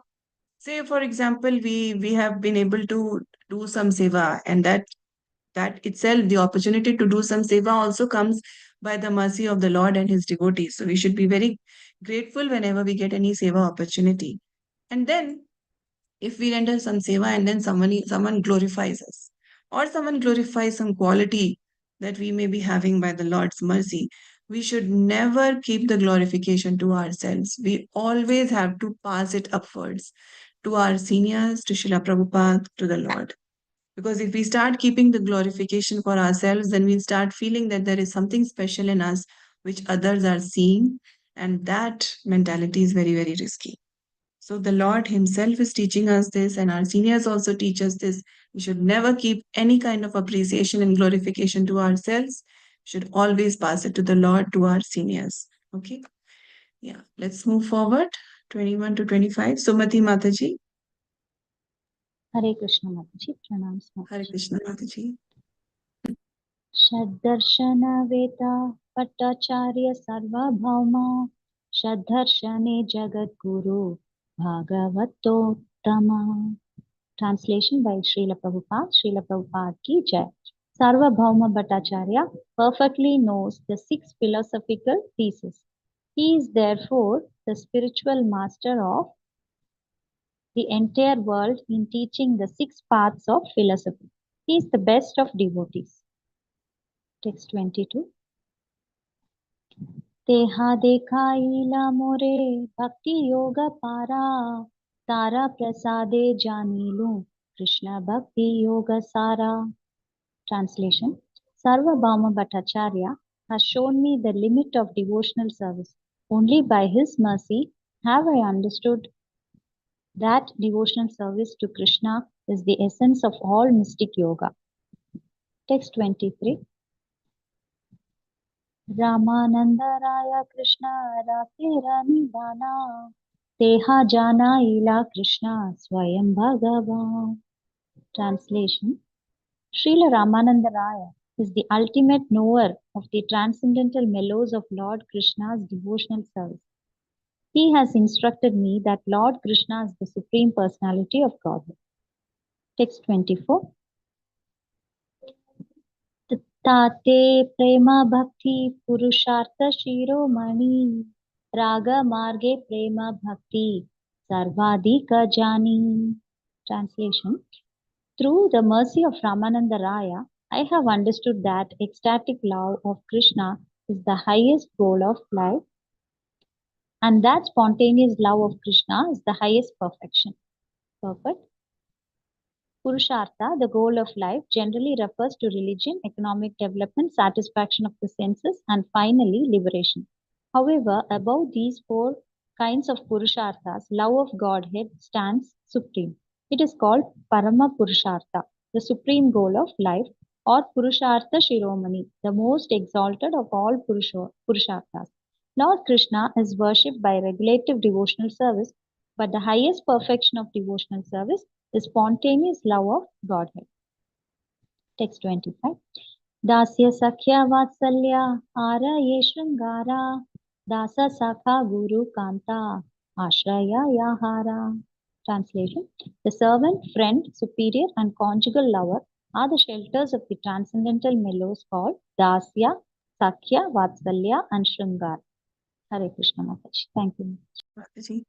say for example, we have been able to do some seva, and that itself, the opportunity to do some seva also comes by the mercy of the Lord and his devotees. So we should be very grateful whenever we get any seva opportunity. And then if we render some seva and then someone glorifies us, or someone glorifies some quality that we may be having by the Lord's mercy, we should never keep the glorification to ourselves. We always have to pass it upwards to our seniors, to Srila Prabhupada, to the Lord. Because if we start keeping the glorification for ourselves, then we'll start feeling that there is something special in us which others are seeing. And that mentality is very, very risky. So the Lord Himself is teaching us this, and our seniors also teach us this. We should never keep any kind of appreciation and glorification to ourselves. We should always pass it to the Lord, to our seniors. Okay? Yeah. Let's move forward. 21 to 25. Sumati Mataji. Hare Krishna Mataji, pranams Hare Mataji. Krishna Mataji. Shaddarshana Veda Bhattacharya Sarvabhauma Shaddarshane Jagat Guru Bhagavatottama. Translation by Srila Prabhupada. Srila Prabhupada ki jai. Sarvabhauma Bhattacharya perfectly knows the 6 philosophical theses. He is therefore the spiritual master of the entire world in teaching the 6 paths of philosophy. He is the best of devotees. Text 22. Teha dekhaila more bhakti yoga para tara prasade janilu Krishna bhakti yoga sara. Translation. Sarvabhauma Bhattacharya has shown me the limit of devotional service. Only by his mercy have I understood that devotional service to Krishna is the essence of all mystic yoga. Text 23. Ramananda Raya Krishna Rakera Nidana Teha Jana Ila Krishna Swayam Bhagavan. Translation. Srila Ramananda Raya is the ultimate knower of the transcendental mellows of Lord Krishna's devotional service. He has instructed me that Lord Krishna is the Supreme Personality of Godhead. Text 24. Tate prema bhakti purushartha shiromani raga marge prema bhakti sarvadika jani. Translation. Through the mercy of Ramananda Raya, I have understood that ecstatic love of Krishna is the highest goal of life, and that spontaneous love of Krishna is the highest perfection. Perfect. Purushartha, the goal of life, generally refers to religion, economic development, satisfaction of the senses, and finally liberation. However, above these 4 kinds of Purusharthas, love of Godhead stands supreme. It is called Parama Purushartha, the supreme goal of life, or Purushartha Shiromani, the most exalted of all Purusharthas. Lord Krishna is worshipped by regulative devotional service, but the highest perfection of devotional service is spontaneous love of Godhead. Text 25. Dasya Sakhya Vatsalya Araye Shringara Dasa Sakha Guru Kanta Ashraya Yahara. Translation: the servant, friend, superior, and conjugal lover are the shelters of the transcendental mellows called Dasya, Sakhya, Vatsalya, and Shringar. Hare Krishna Mataji. Thank you. Mataji.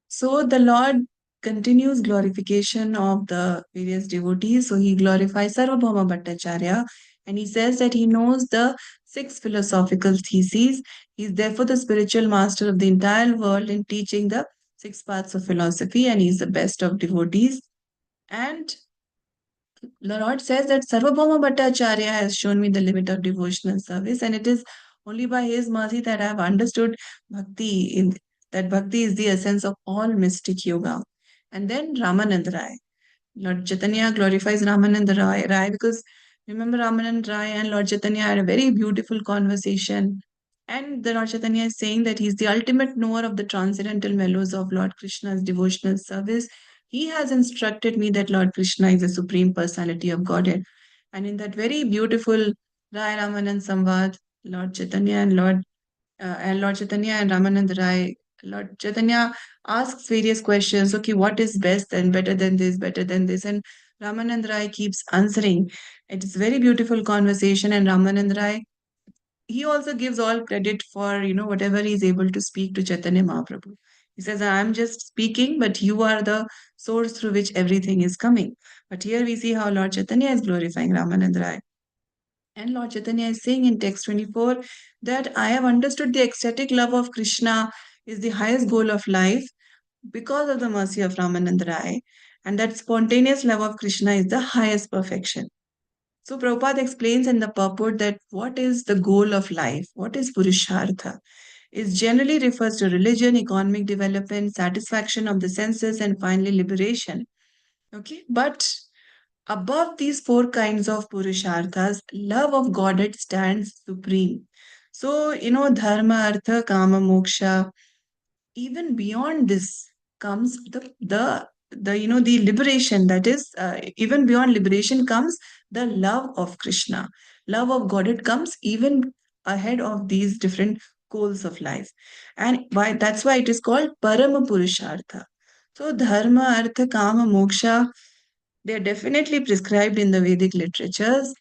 So the Lord continues glorification of the various devotees. So he glorifies Sarvabhauma Bhattacharya and he says that he knows the 6 philosophical theses. He is therefore the spiritual master of the entire world in teaching the 6 paths of philosophy and he is the best of devotees. And the Lord says that Sarvabhauma Bhattacharya has shown me the limit of devotional service, and it is only by his mercy that I have understood bhakti, that bhakti is the essence of all mystic yoga. And then Ramanand Rai. Lord Chaitanya glorifies Ramanand Rai because remember Ramanand Rai and Lord Chaitanya had a very beautiful conversation. And the Lord Chaitanya is saying that he is the ultimate knower of the transcendental mellows of Lord Krishna's devotional service. He has instructed me that Lord Krishna is the supreme personality of Godhead. And in that very beautiful Rai Ramanand Samvad, Lord Chaitanya and Lord Chaitanya and Ramanand Rai, Lord Chaitanya asks various questions. Okay, what is best and better than this, better than this? And Ramanand Rai keeps answering. It's very beautiful conversation. And Ramanand Rai, he also gives all credit for, whatever he's able to speak to Chaitanya Mahaprabhu. He says, I'm just speaking, but you are the source through which everything is coming. But here we see how Lord Chaitanya is glorifying Ramanand Rai. And Lord Chaitanya is saying in text 24 that I have understood the ecstatic love of Krishna is the highest goal of life because of the mercy of Ramanand Rai, and that spontaneous love of Krishna is the highest perfection. So Prabhupada explains in the purport that what is the goal of life, what is Purushartha, is generally refers to religion, economic development, satisfaction of the senses, and finally liberation. Okay, but above these 4 kinds of Purusharthas, love of Godhead stands supreme. So, dharma, artha, kama, moksha, even beyond this comes the liberation, that is even beyond liberation comes the love of Krishna. Love of God, it comes even ahead of these different goals of life, and that's why it is called Parama Purushartha. So dharma, artha, kama, moksha, they are definitely prescribed in the Vedic literatures,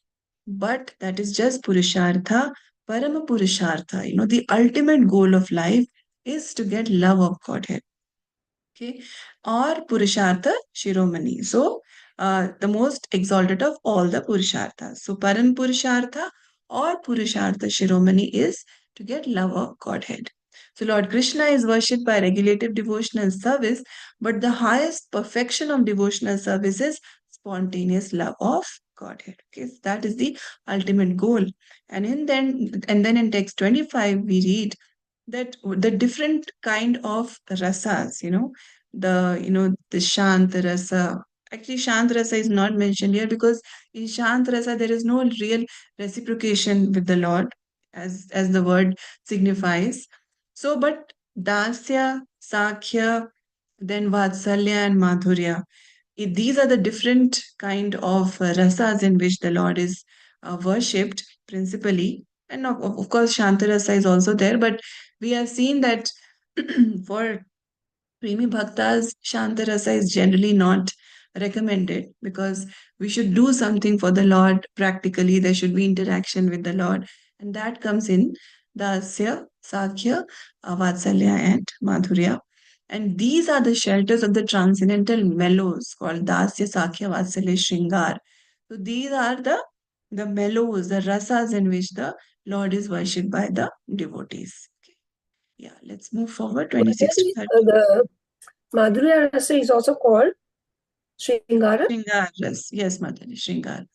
but that is just Purushartha. Parama Purushartha, the ultimate goal of life is to get love of Godhead. Okay, or Purushartha Shiromani. So, the most exalted of all the Purusharthas. So, Param Purushartha or Purushartha Shiromani is to get love of Godhead. So, Lord Krishna is worshipped by regulative devotional service, but the highest perfection of devotional service is spontaneous love of Godhead. Okay, so that is the ultimate goal. And then in text 25 we read that the different kind of rasas, the shant rasa. Actually, shant rasa is not mentioned here because in shant rasa there is no real reciprocation with the Lord, as the word signifies. So, but dasya, sakhya, then vatsalya and madhurya, these are the different kind of rasas in which the Lord is worshipped principally. And of course, Shantarasa is also there, but we have seen that for Premi Bhaktas, Shantarasa is generally not recommended because we should do something for the Lord practically. There should be interaction with the Lord. And that comes in Dasya, Sakhya, Vatsalya, and Madhurya. And these are the shelters of the transcendental mellows called Dasya, Sakhya, Vatsalya, Shringar. So these are the mellows, the rasas in which the Lord is worshipped by the devotees. Okay. Yeah, let's move forward. 26 to 30. The Madhurya Rasa is also called Sringara. Shringar ras. Yes, Mataji, Shringar.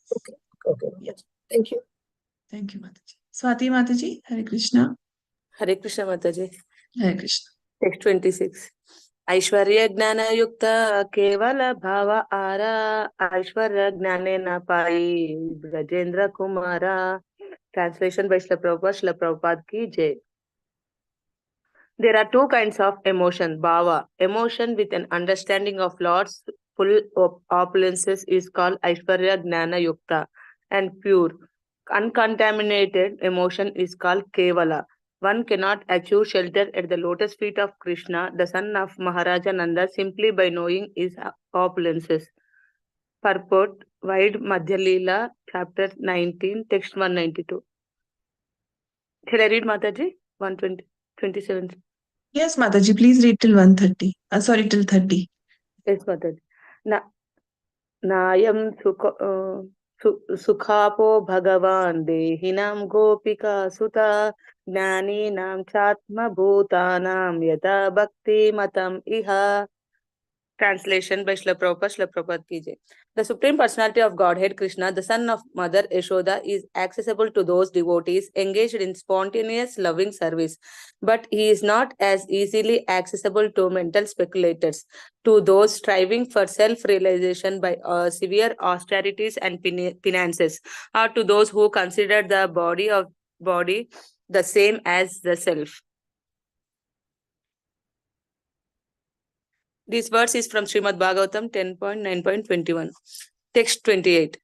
Okay. Yeah. Thank you. Thank you, Mataji. Swati Mataji, Hare Krishna. Hare Krishna Mataji. Hare Krishna. Text 26. ऐश्वर्य ज्ञान युक्त केवल भाव आरा ऐश्वर्य ज्ञाने न पाई Brajendra Kumara. Translation by Srila Prabhupada. Srila Prabhupada ki jai. There are 2 kinds of emotion. Bhava, emotion with an understanding of Lord's full opulences is called Aishwarya Gnana Yukta, and pure. uncontaminated emotion is called Kevala. One cannot achieve shelter at the lotus feet of Krishna, the son of Maharaja Nanda, simply by knowing his opulences. Purport, Wide Madhya Lila, chapter 19, text 192. Shall I read Mataji? 127. Yes, Mataji, please read till 130. Sorry, till 30. Yes, Mataji. Nayam sukhapo bhagavan dehinam gopika suta jnaninam chatma bhutanam yata bhakti matam iha. Translation by Srila Prabhupada ki jai. The Supreme Personality of Godhead, Krishna, the son of Mother Yashoda, is accessible to those devotees engaged in spontaneous loving service. But he is not as easily accessible to mental speculators, to those striving for self-realization by severe austerities and penances, or to those who consider the body the same as the self. This verse is from Srimad Bhagavatam 10.9.21. Text 28.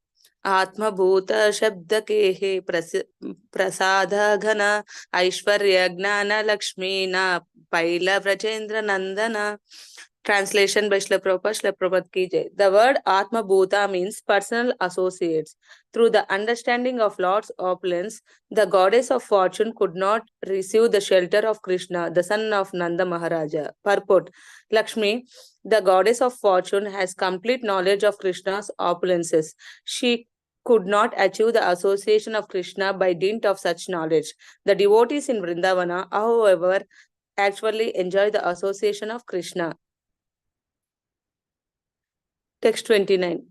Atma Bhuta Shabda Kehe Prasada Ghana Aishwarya Gnana Lakshmi Na Paila Vrajendra Nandana. Translation by Srila Prabhupada ki jai. The word Atma Bhuta means personal associates. Through the understanding of Lord's opulence, the goddess of fortune could not receive the shelter of Krishna, the son of Nanda Maharaja. Purport. Lakshmi, the goddess of fortune, has complete knowledge of Krishna's opulences. She could not achieve the association of Krishna by dint of such knowledge. The devotees in Vrindavana, however, actually enjoy the association of Krishna. Text 29.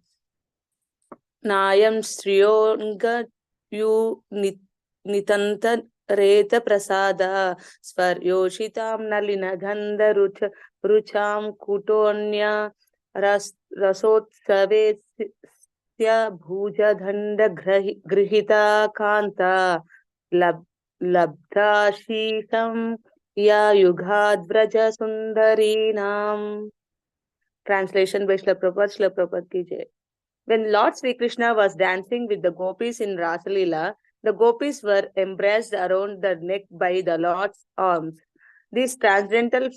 Nayam Sriyonga Yu Nitanta Reta Prasada Svaryoshitam Nalina Gandha Rucham Kutonya Rasotsave Bhuja Dhanda Grihita Kanta Labdha Shikam Ya Yugad Vraja Sundarinam. Translation by Srila Prabhupada ki jai. When Lord Sri Krishna was dancing with the gopis in Rasalila, the gopis were embraced around the neck by the Lord's arms. This transcendental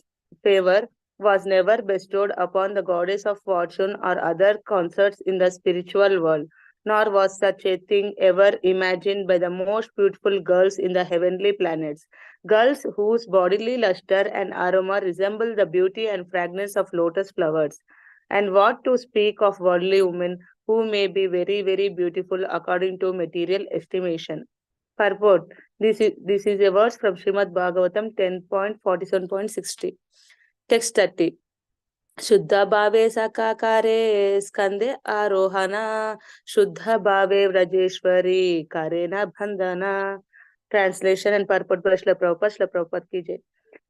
favor was never bestowed upon the goddess of fortune or other consorts in the spiritual world, nor was such a thing ever imagined by the most beautiful girls in the heavenly planets. Girls whose bodily luster and aroma resemble the beauty and fragrance of lotus flowers. And what to speak of worldly women who may be very, very beautiful according to material estimation. Purport. This is a verse from Srimad Bhagavatam 10.47.60. Text 30. Shuddha bhave sakakare skande arohana Shuddha bhave vrajeshwari karena bandhana. Translation and purport by Srila Prabhupada ki jai.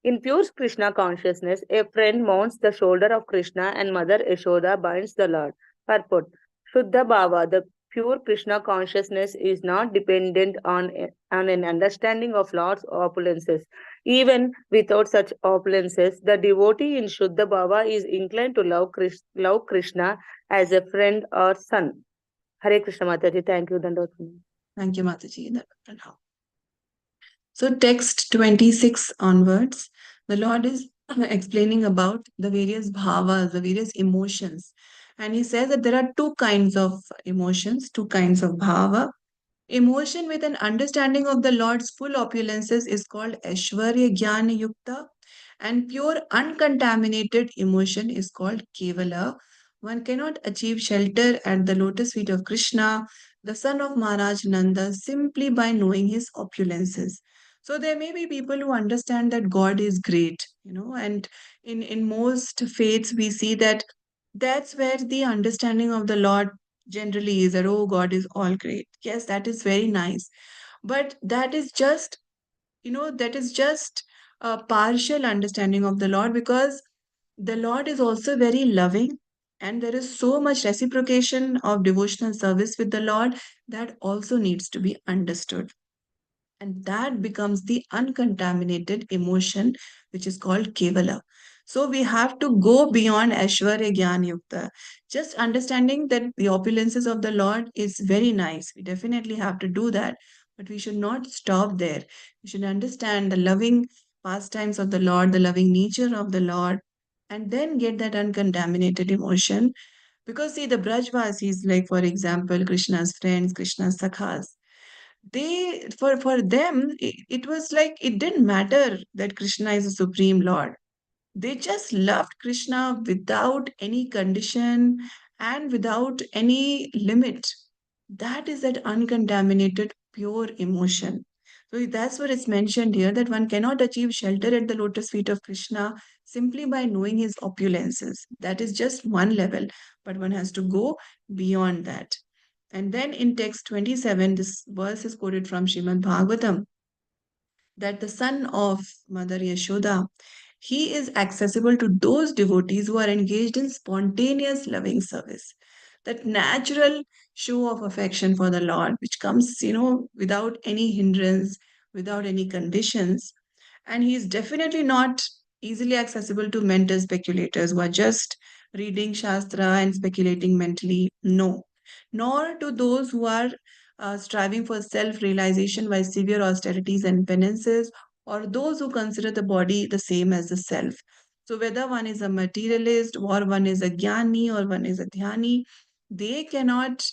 In pure Krishna consciousness, a friend mounts the shoulder of Krishna and Mother Yashoda binds the Lord. Purport. Shuddha Bhava, the pure Krishna consciousness, is not dependent on an understanding of Lord's opulences. Even without such opulences, the devotee in Shuddha Bhava is inclined to love Krishna as a friend or son. Hare Krishna Mataji, thank you. Thank you, Mataji. So text 26 onwards, the Lord is explaining about the various bhavas, the various emotions. And he says that there are two kinds of emotions, two kinds of bhava. Emotion with an understanding of the Lord's full opulences is called Aishwarya Jnana Yukta, and pure uncontaminated emotion is called Kevala. One cannot achieve shelter at the lotus feet of Krishna, the son of Maharaj Nanda, simply by knowing his opulences. So there may be people who understand that God is great, and in most faiths we see that that's where the understanding of the Lord generally is that, oh, God is all great. Yes, that is very nice. But that is just, a partial understanding of the Lord, because the Lord is also very loving, and there is so much reciprocation of devotional service with the Lord that also needs to be understood. And that becomes the uncontaminated emotion, which is called Kevala. So we have to go beyond Aishwarya Gyan Yukta. Just understanding that the opulences of the Lord is very nice. We definitely have to do that. But we should not stop there. We should understand the loving pastimes of the Lord, the loving nature of the Lord, and then get that uncontaminated emotion. Because see, the Brajvasis, like for example, Krishna's friends, Krishna's sakhas, they for them it was like it didn't matter that Krishna is a supreme Lord. They just loved Krishna without any condition and without any limit. That is that uncontaminated, pure emotion. So that's what it's mentioned here, that one cannot achieve shelter at the lotus feet of Krishna simply by knowing his opulences. That is just one level, but one has to go beyond that. And then in text 27, this verse is quoted from Srimad Bhagavatam, that the son of Mother Yashoda, he is accessible to those devotees who are engaged in spontaneous loving service. That natural show of affection for the Lord, which comes, without any hindrance, without any conditions. And he is definitely not easily accessible to mental speculators who are just reading Shastra and speculating mentally. No. Nor to those who are striving for self realization by severe austerities and penances, or those who consider the body the same as the self. So, whether one is a materialist, or one is a jnani, or one is a dhyani, they cannot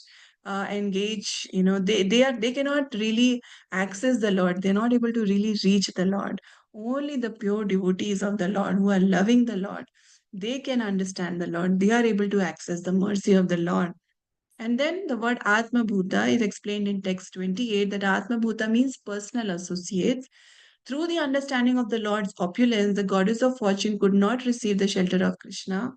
engage, they cannot really access the Lord. They're not able to really reach the Lord. Only the pure devotees of the Lord who are loving the Lord, they can understand the Lord. They are able to access the mercy of the Lord. And then the word Atma Bhuta is explained in text 28, that Atma Bhuta means personal associates. Through the understanding of the Lord's opulence, the goddess of fortune could not receive the shelter of Krishna,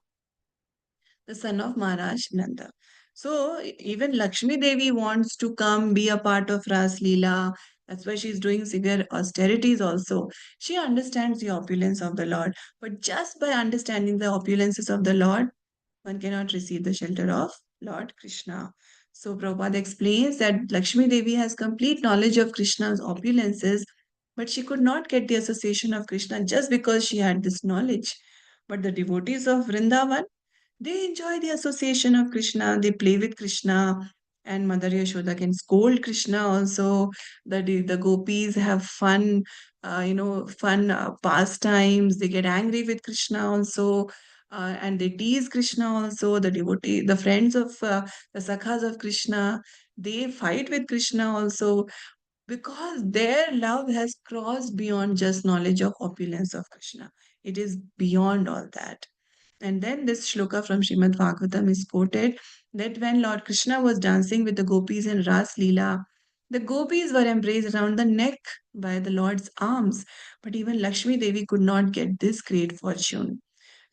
the son of Maharaj Nanda. So even Lakshmi Devi wants to come be a part of Ras Leela. That's why she's doing severe austerities also. She understands the opulence of the Lord. But just by understanding the opulences of the Lord, one cannot receive the shelter of Lord Krishna. So Prabhupada explains that Lakshmi Devi has complete knowledge of Krishna's opulences, but she could not get the association of Krishna just because she had this knowledge. But the devotees of Vrindavan, they enjoy the association of Krishna, they play with Krishna, and Mother Yashoda can scold Krishna also. The gopis have fun, fun pastimes. They get angry with Krishna also, and they tease Krishna also. The friends of the sakhas of Krishna, they fight with Krishna also, because their love has crossed beyond just knowledge of opulence of Krishna. It is beyond all that. And then this shloka from Srimad Bhagavatam is quoted, that when Lord Krishna was dancing with the gopis in Ras Leela, the gopis were embraced around the neck by the Lord's arms. But even Lakshmi Devi could not get this great fortune.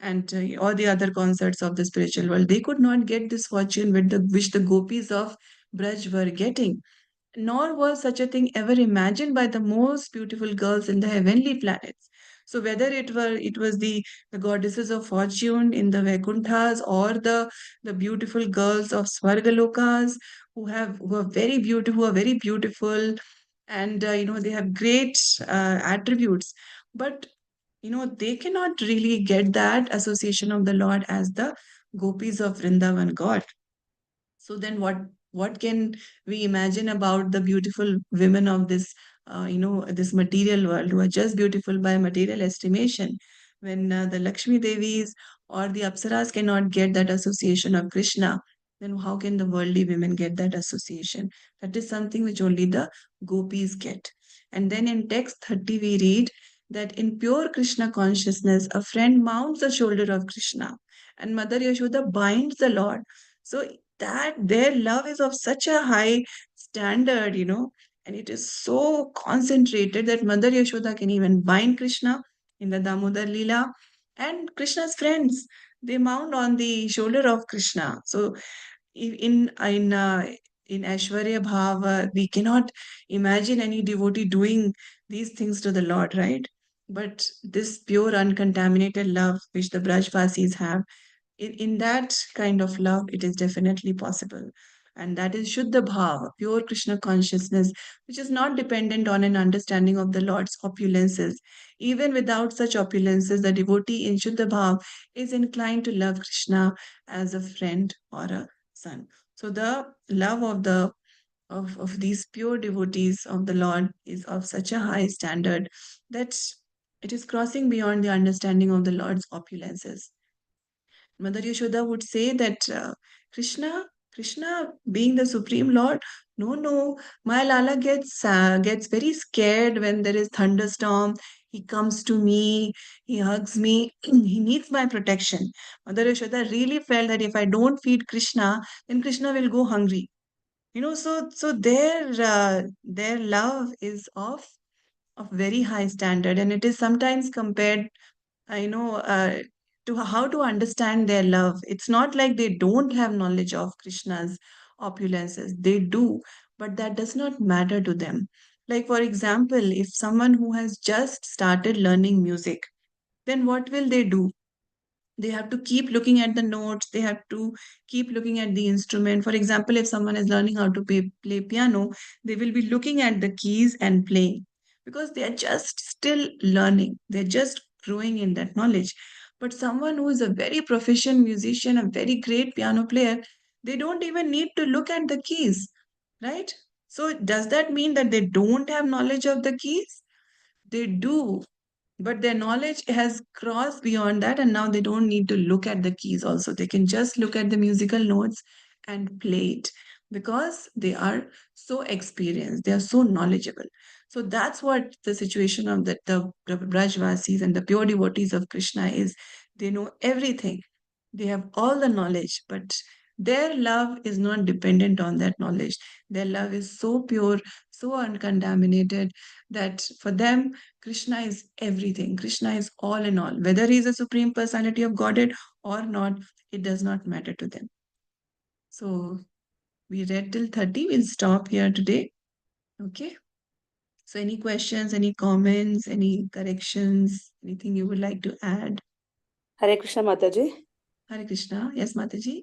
And all the other concerts of the spiritual world, they could not get this fortune which the gopis of Braj were getting. Nor was such a thing ever imagined by the most beautiful girls in the heavenly planets. So whether it was the goddesses of fortune in the Vaikunthas, or the beautiful girls of Swargalokas, who are very beautiful, and they have great attributes, but they cannot really get that association of the Lord as the gopis of Vrindavan got. So then what can we imagine about the beautiful women of this material world, who are just beautiful by material estimation, when the Lakshmi Devis or the Apsaras cannot get that association of Krishna, then how can the worldly women get that association? That is something which only the gopis get. And then in text 30 we read that in pure Krishna consciousness, a friend mounts the shoulder of Krishna, and Mother Yashoda binds the Lord. So that their love is of such a high standard, and it is so concentrated that Mother Yashoda can even bind Krishna in the Damodar Leela. And Krishna's friends, they mount on the shoulder of Krishna. So in Aishwarya Bhava, we cannot imagine any devotee doing these things to the Lord, right? But this pure, uncontaminated love which the Brajvasis have, in that kind of love, it is definitely possible. And that is Shuddha Bhava, pure Krishna consciousness, which is not dependent on an understanding of the Lord's opulences. Even without such opulences, the devotee in Shuddha Bhava is inclined to love Krishna as a friend or a son. So the love of these pure devotees of the Lord is of such a high standard that it is crossing beyond the understanding of the Lord's opulences. Mother Yashoda would say that Krishna being the Supreme Lord, no, my Lala gets very scared when there is thunderstorm. He comes to me, he hugs me, he needs my protection. Mother Yashoda really felt that if I don't feed Krishna, then Krishna will go hungry. So their love is of very high standard, and it is sometimes compared, I know, to how to understand their love. It's not like they don't have knowledge of Krishna's opulences. They do, but that does not matter to them. Like, for example, if someone who has just started learning music, then what will they do? They have to keep looking at the notes, they have to keep looking at the instrument. For example, if someone is learning how to play piano, they will be looking at the keys and playing, because they are just still learning, they're just growing in that knowledge. But someone who is a very proficient musician, a very great piano player, they don't even need to look at the keys, right? So does that mean that they don't have knowledge of the keys? They do, but their knowledge has crossed beyond that, and now they don't need to look at the keys also. They can just look at the musical notes and play it, because they are so experienced, they are so knowledgeable. So that's what the situation of the Brajvasis and the pure devotees of Krishna is. They know everything, they have all the knowledge, but their love is not dependent on that knowledge. Their love is so pure, so uncontaminated, that for them, Krishna is everything. Krishna is all in all. Whether he is a supreme personality of Godhead or not, it does not matter to them. So we read till 30. We'll stop here today. Okay. So any questions, any comments, any corrections, anything you would like to add? Hare Krishna, Mataji. Hare Krishna. Yes, Mataji.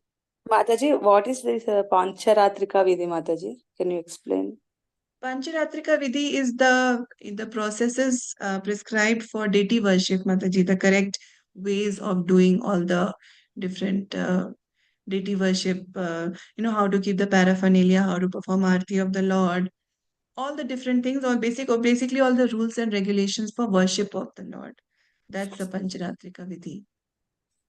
Mataji, what is this Pancharatrika Vidhi, Mataji? Can you explain? Pancharatrika Vidhi is the processes prescribed for deity worship, Mataji, the correct ways of doing all the different deity worship, how to keep the paraphernalia, how to perform arti of the Lord, all the different things, or basically all the rules and regulations for worship of the Lord. That's the Pancharatrika Vidhi.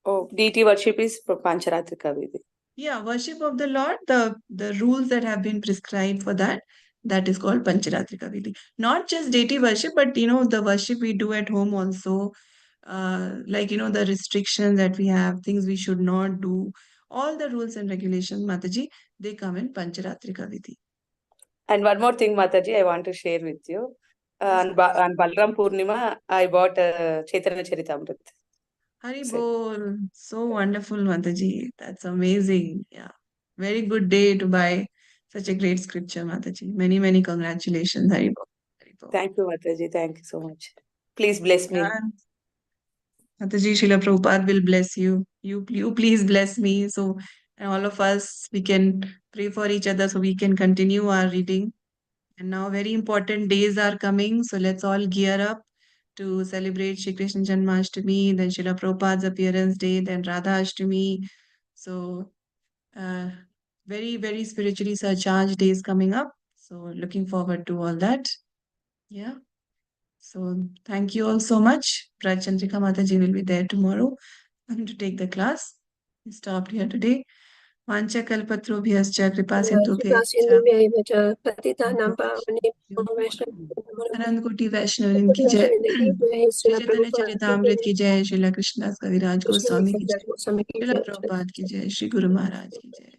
Oh, deity worship is Pancharatrika Vidhi. Yeah, worship of the Lord, the rules that have been prescribed for that, that is called Pancharatrika Vidhi. Not just deity worship, but the worship we do at home also, like the restrictions that we have, things we should not do, all the rules and regulations, Mataji, they come in Pancharatrika Vidhi. And one more thing, Mataji, I want to share with you. Yes, On Balram Purnima, I bought Chaitanya Charitamrita. Hari Bol. So wonderful, Mataji. That's amazing. Yeah. Very good day to buy such a great scripture, Mataji. Many, many congratulations, Hari Bol. Hari Bol. Thank you, Mataji. Thank you so much. Please bless me. Yeah. Mataji, Srila Prabhupada will bless you. You please bless me. So, and all of us, we can pray for each other so we can continue our reading. And now, very important days are coming. So, let's all gear up to celebrate Shri Krishna Janmashtami, then Srila Prabhupada's appearance day, then Radha Ashtami. So, uh, very, very spiritually surcharged days coming up. So, looking forward to all that. Yeah. So, thank you all so much. Braj Chandrika Mataji will be there tomorrow to take the class. We stopped here today. Vancha kalpatrobhyascha kripa कृपासिन्धुभ्यैव च पतितानां पावनेभ्यो वैष्णवेभ्यो अनंत कोटि वैष्णव की जय वैष्णवेभ्यो जय श्री श्रील चैतन्य प्रभुपाद की चरितामृत जय की जय श्रील कृष्णदास कविराज कृष्ण गोस्वामी की जय कविराज गोस्वामी की श्रील जय प्रभुपाद की जय श्री गुरु महाराज की जय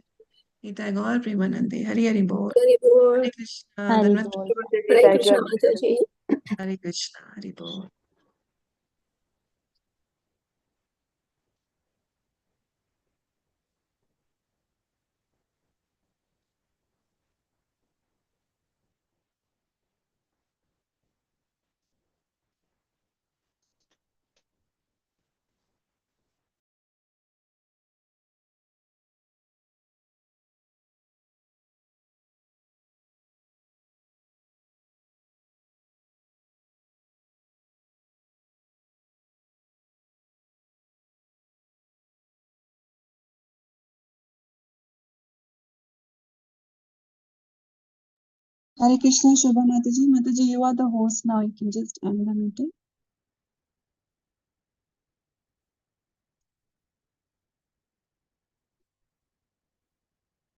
गीता गौर प्रेमानंदे हरि हरि बोल हरि बोल हरे कृष्णा Hari धन्यवाद Bol. Hare Thank Krishna you. माता जी हरे कृष्णा हरि बोल Hare Krishna, Shobha Mataji. Mataji, you are the host now. You can just end the meeting.